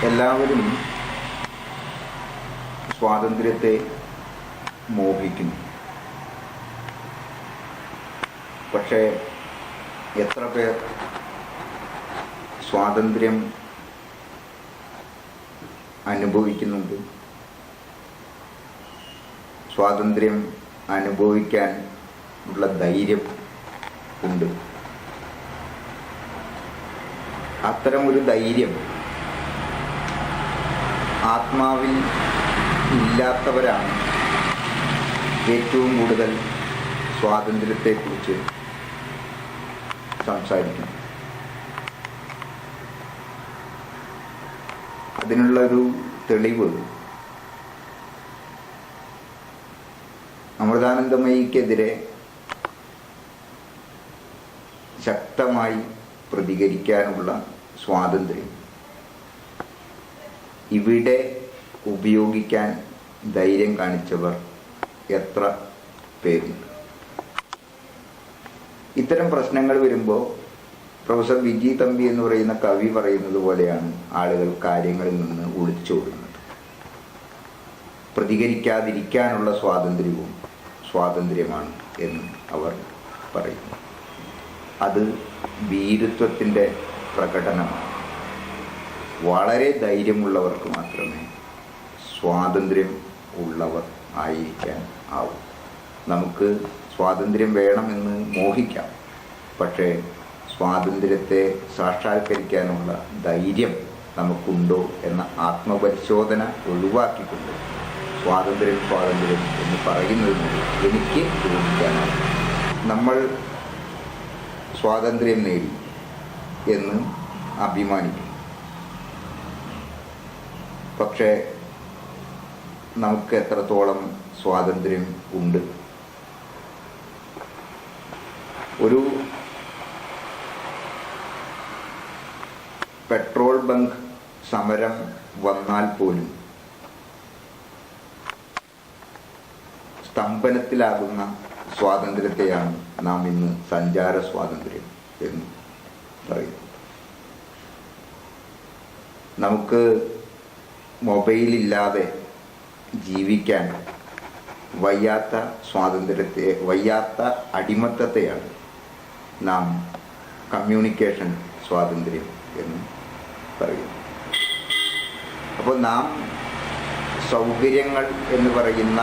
എല്ലാവരും സ്വാതന്ത്ര്യത്തെ മോഹിക്കുന്നു. പക്ഷേ എത്ര പേർ സ്വാതന്ത്ര്യം അനുഭവിക്കുന്നുണ്ട്? സ്വാതന്ത്ര്യം അനുഭവിക്കാൻ ഉള്ള ധൈര്യം ഉണ്ട്. അത്തരമൊരു ധൈര്യം ആത്മാവിൽ ഇല്ലാത്തവരാണ് ഏറ്റവും കൂടുതൽ സ്വാതന്ത്ര്യത്തെക്കുറിച്ച് സംസാരിക്കുന്നത്. അതിനുള്ളൊരു തെളിവ് അമൃതാനന്ദമയിക്കെതിരെ ശക്തമായി പ്രതികരിക്കാനുള്ള സ്വാതന്ത്ര്യം ഇവിടെ ഉപയോഗിക്കാൻ ധൈര്യം കാണിച്ചവർ എത്ര പേരുണ്ട്? ഇത്തരം പ്രശ്നങ്ങൾ വരുമ്പോൾ പ്രൊഫസർ വിജി തമ്പി എന്ന് പറയുന്ന കവി പറയുന്നത് പോലെയാണ് ആളുകൾ കാര്യങ്ങളിൽ നിന്ന് ഒളിച്ചോടുന്നത്. പ്രതികരിക്കാതിരിക്കാനുള്ള സ്വാതന്ത്ര്യവും സ്വാതന്ത്ര്യമാണ് എന്ന് അവർ പറയുന്നു. അത് ഭീരുത്വത്തിൻ്റെ പ്രകടനമാണ്. വളരെ ധൈര്യമുള്ളവർക്ക് മാത്രമേ സ്വാതന്ത്ര്യം ഉള്ളവർ ആയിരിക്കാൻ ആവൂ. നമുക്ക് സ്വാതന്ത്ര്യം വേണമെന്ന് മോഹിക്കാം, പക്ഷേ സ്വാതന്ത്ര്യത്തെ സാക്ഷാത്കരിക്കാനുള്ള ധൈര്യം നമുക്കുണ്ടോ എന്ന ആത്മപരിശോധന ഒഴിവാക്കിക്കൊണ്ട് സ്വാതന്ത്ര്യം സ്വാതന്ത്ര്യം എന്ന് പറയുന്നതിനോട് എനിക്ക് യോജിക്കാനാണ്. നമ്മൾ സ്വാതന്ത്ര്യം നേടി എന്ന് അഭിമാനിക്കും, പക്ഷേ നമുക്ക് എത്രത്തോളം സ്വാതന്ത്ര്യം ഉണ്ട്? ഒരു പെട്രോൾ ബങ്ക് സമരം വന്നാൽ പോലും സ്തംഭനത്തിലാകുന്ന സ്വാതന്ത്ര്യത്തെയാണ് നാം ഇന്ന് സഞ്ചാര സ്വാതന്ത്ര്യം എന്ന് പറയുന്നത്. നമുക്ക് മൊബൈലില്ലാതെ ജീവിക്കാൻ വയ്യാത്ത സ്വാതന്ത്ര്യത്തെ, വയ്യാത്ത അടിമത്തത്തെയാണ് നാം കമ്മ്യൂണിക്കേഷൻ സ്വാതന്ത്ര്യം എന്ന് പറയുന്നു. അപ്പോൾ നാം സൗകര്യങ്ങൾ എന്ന് പറയുന്ന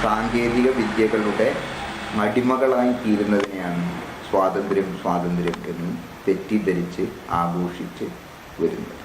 സാങ്കേതിക വിദ്യകളുടെ അടിമകളായി തീരുന്നതിനെയാണ് സ്വാതന്ത്ര്യം സ്വാതന്ത്ര്യം എന്ന് തെറ്റിദ്ധരിച്ച് ആഘോഷിച്ച് വരുന്നത്.